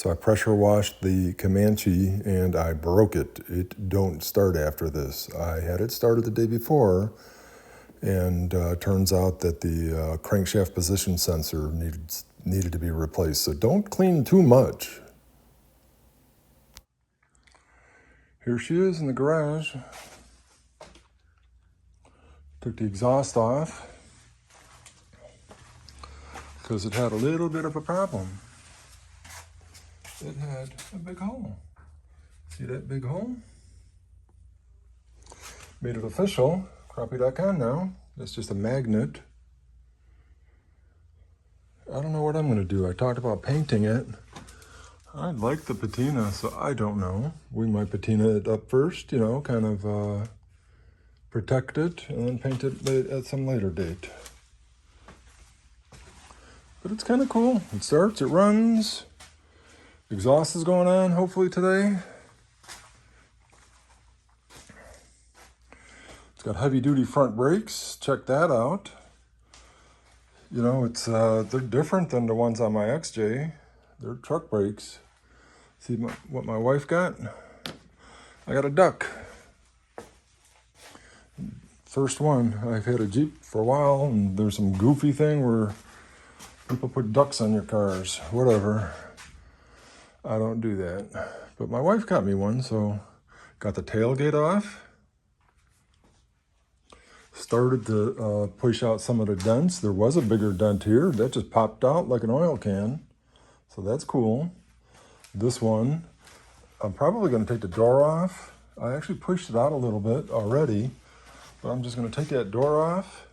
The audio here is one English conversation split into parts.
So I pressure washed the Comanche and I broke it. It don't start after this. I had it started the day before, and turns out that the crankshaft position sensor needed to be replaced. So don't clean too much. Here she is in the garage. Took the exhaust off because it had a little bit of a problem. It had a big hole. See that big hole? Made it official. Crappie.com now. It's just a magnet. I don't know what I'm going to do. I talked about painting it. I like the patina, so I don't know. We might patina it up first, you know, kind of protect it, and then paint it at some later date. But it's kind of cool. It starts, it runs. Exhaust is going on, hopefully today. It's got heavy duty front brakes. Check that out. You know, they're different than the ones on my XJ. They're truck brakes. See what my wife got? I got a duck. First one. I've had a Jeep for a while, and there's some goofy thing where people put ducks on your cars. Whatever. I don't do that. But my wife got me one, so got the tailgate off. Started to push out some of the dents. There was a bigger dent here. That just popped out like an oil can. So that's cool. This one, I'm probably going to take the door off. I actually pushed it out a little bit already. But I'm just going to take that door off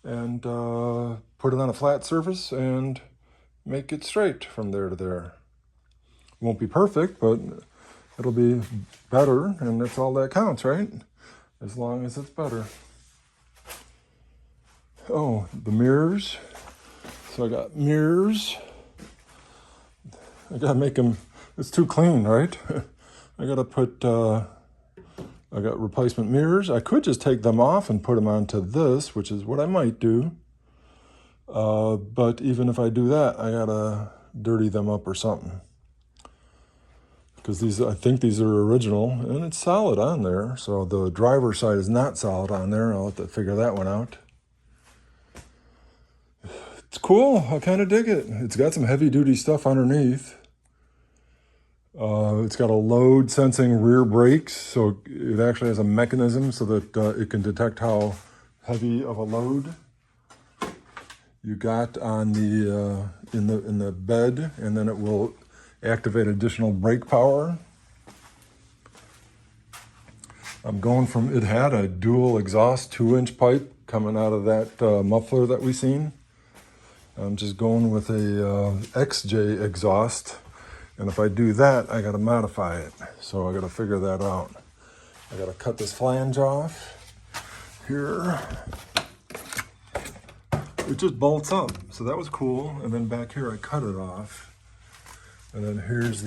and put it on a flat surface and make it straight from there to there. Won't be perfect, but it'll be better, and that's all that counts, right? As long as it's better. Oh, the mirrors. So I got mirrors. I gotta make them, it's too clean, right? I gotta put, I got replacement mirrors. I could just take them off and put them onto this, which is what I might do. But even if I do that, I gotta dirty them up or something. Because I think these are original, and it's solid on there. So the driver's side is not solid on there. I'll have to figure that one out. It's cool. I kind of dig it. It's got some heavy-duty stuff underneath. It's got a load sensing rear brakes, so it actually has a mechanism so that it can detect how heavy of a load you got on the in the bed, and then it will activate additional brake power. I'm going from, it had a dual exhaust 2-inch pipe coming out of that muffler that we seen. I'm just going with a XJ exhaust. And if I do that, I gotta modify it. So I gotta figure that out. I gotta cut this flange off here. It just bolts up, so that was cool. And then back here, I cut it off. And then here's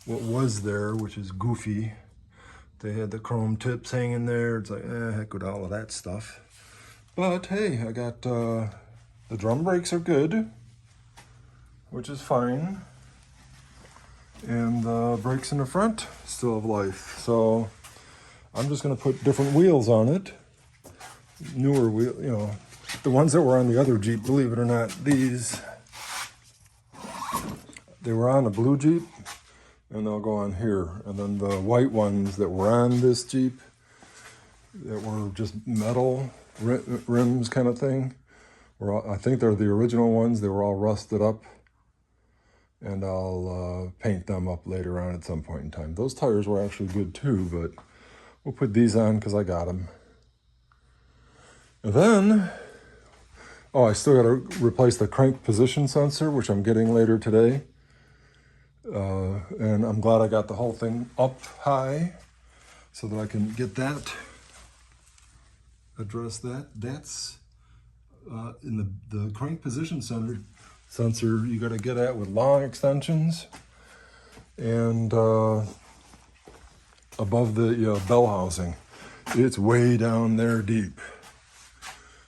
what was there, which is goofy. They had the chrome tips hanging there. It's like, heck with all of that stuff. But hey, I got, the drum brakes are good, which is fine. And the brakes in the front still have life. So I'm just gonna put different wheels on it. Newer wheel, you know, the ones that were on the other Jeep, believe it or not, they were on the blue Jeep, and they'll go on here. And then the white ones that were on this Jeep, that were just metal rims kind of thing, I think they're the original ones. They were all rusted up, and I'll paint them up later on at some point in time. Those tires were actually good too, but we'll put these on because I got them. And then, oh, I still got to replace the crank position sensor, which I'm getting later today. And I'm glad I got the whole thing up high so that I can get that, address that. That's in the crank position sensor you got to get at with long extensions and above the bell housing. It's way down there deep.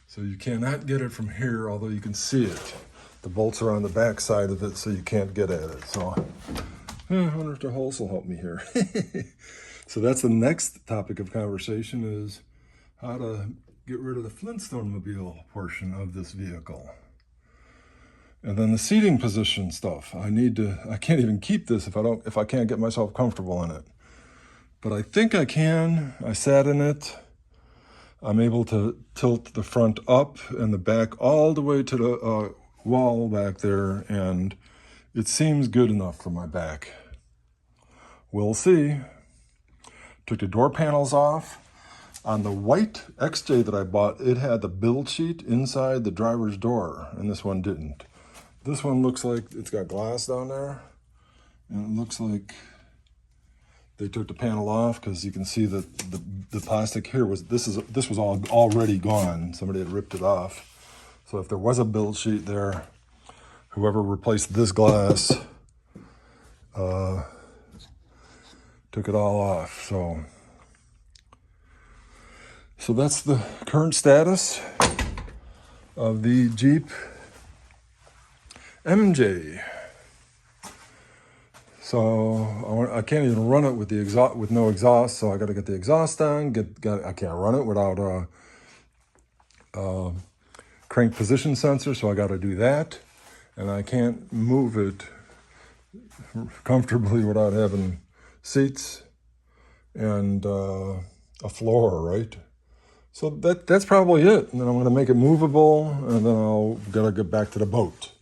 So you cannot get it from here, although you can see it. The bolts are on the back side of it, so you can't get at it. So I wonder if the holes will help me here. So that's the next topic of conversation, is how to get rid of the Flintstone-mobile portion of this vehicle. And then the seating position stuff. I can't even keep this if I can't get myself comfortable in it. But I think I can. I sat in it. I'm able to tilt the front up and the back all the way to the wall back there, and it seems good enough for my back. We'll see. Took the door panels off. On the white XJ that I bought, it had the build sheet inside the driver's door, and this one didn't. This one looks like it's got glass down there, and it looks like they took the panel off, because you can see that the plastic here this was all already gone. Somebody had ripped it off. So if there was a build sheet there, whoever replaced this glass took it all off. So that's the current status of the Jeep MJ. So I can't even run it with no exhaust. So I got to get the exhaust on. I can't run it without a crank position sensor. So I got to do that, and I can't move it comfortably without having seats and a floor, right? So that's probably it. And then I'm going to make it movable, and then gotta get back to the boat.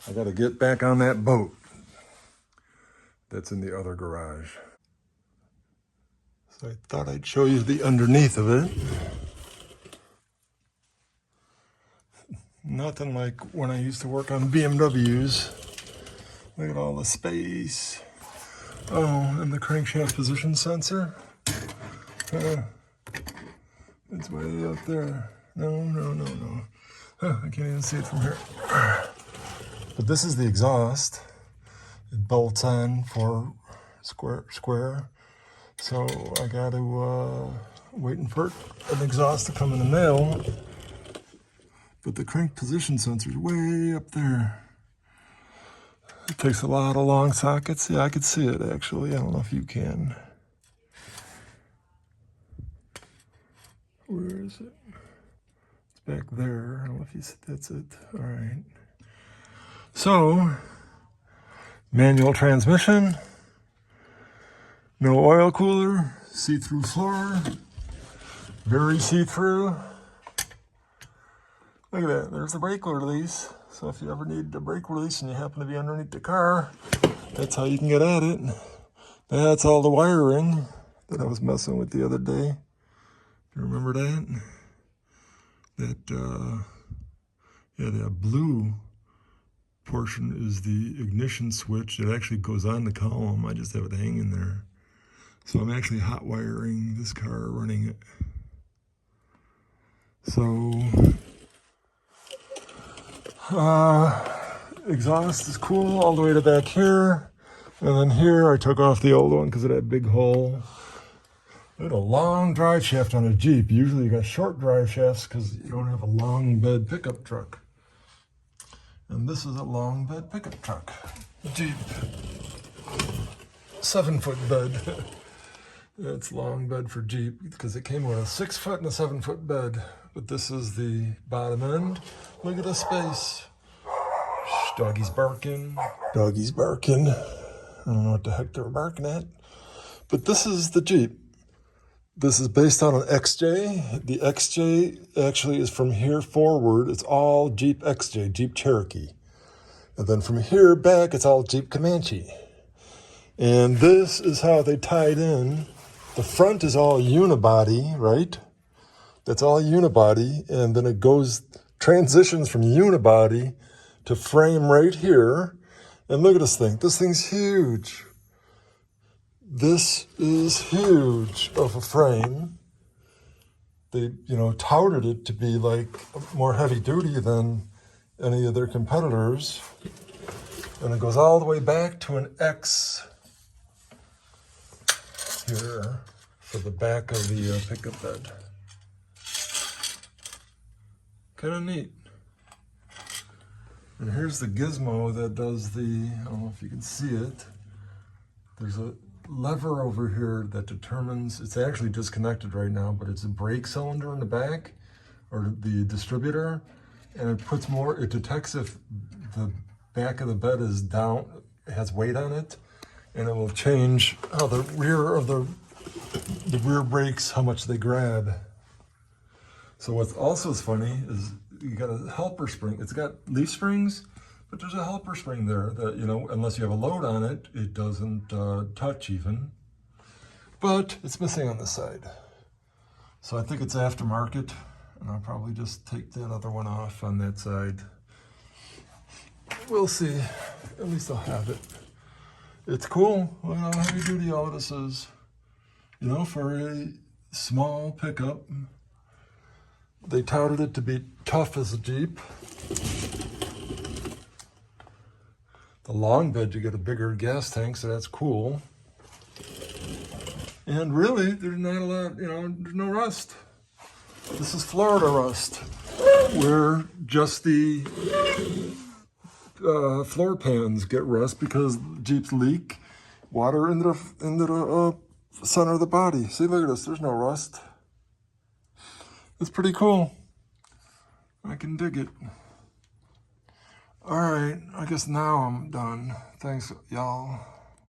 I got to get back on that boat that's in the other garage. So I thought I'd show you the underneath of it. Nothing like when I used to work on BMWs. Look at all the space. Oh, and the crankshaft position sensor. It's way up there. No. I can't even see it from here. But this is the exhaust. It bolts on for square. So I got to waiting for an exhaust to come in the mail. But the crank position sensor is way up there. It takes a lot of long sockets. Yeah, I could see it actually. I don't know if you can. Where is it? It's back there. I don't know if you said that's it. All right. So, manual transmission, no oil cooler, see-through floor, very see-through. Look at that, there's the brake release. So if you ever need the brake release and you happen to be underneath the car, that's how you can get at it. That's all the wiring that I was messing with the other day. Do you remember that? The blue portion is the ignition switch. It actually goes on the column. I just have it hanging there. So I'm actually hot wiring this car, running it. So exhaust is cool all the way to back here. And then here I took off the old one because it had a big hole. I had a long drive shaft on a Jeep. Usually you got short drive shafts because you don't have a long bed pickup truck. And this is a long bed pickup truck, Jeep, 7-foot bed. It's long bed for Jeep because it came with a 6-foot and a 7-foot bed. But this is the bottom end. Look at the space. Doggy's barking. Doggy's barking. I don't know what the heck they're barking at. But this is the Jeep. This is based on an XJ. The XJ actually is from here forward. It's all Jeep XJ, Jeep Cherokee. And then from here back, it's all Jeep Comanche. And this is how they tied in. The front is all unibody, right? That's all unibody. And then it transitions from unibody to frame right here. And look at this thing. This thing's huge. This is huge of a frame. They, touted it to be like more heavy duty than any of their competitors. And it goes all the way back to an X here for the back of the pickup bed. Kind of neat. And here's the gizmo that does the, I don't know if you can see it. There's a lever over here that determines, it's actually disconnected right now, but it's a brake cylinder in the back, or the distributor, and it puts more, it detects if the back of the bed is down, has weight on it, and it will change how the rear of the rear brakes, how much they grab. So what's also funny is you got a helper spring. It's got leaf springs, but there's a helper spring there that, you know, unless you have a load on it, it doesn't touch even. But it's missing on this side. So I think it's aftermarket, and I'll probably just take that other one off on that side. We'll see. At least I'll have it. It's cool. Look how heavy duty all this is. You know, for a small pickup. They touted it to be tough as a Jeep. The long bed, you get a bigger gas tank, so that's cool. And really, there's not a lot, you know, there's no rust. This is Florida rust, where just the floor pans get rust because Jeeps leak water into the center of the body. See, look at this, there's no rust. It's pretty cool. I can dig it. All right, I guess now I'm done. Thanks, y'all.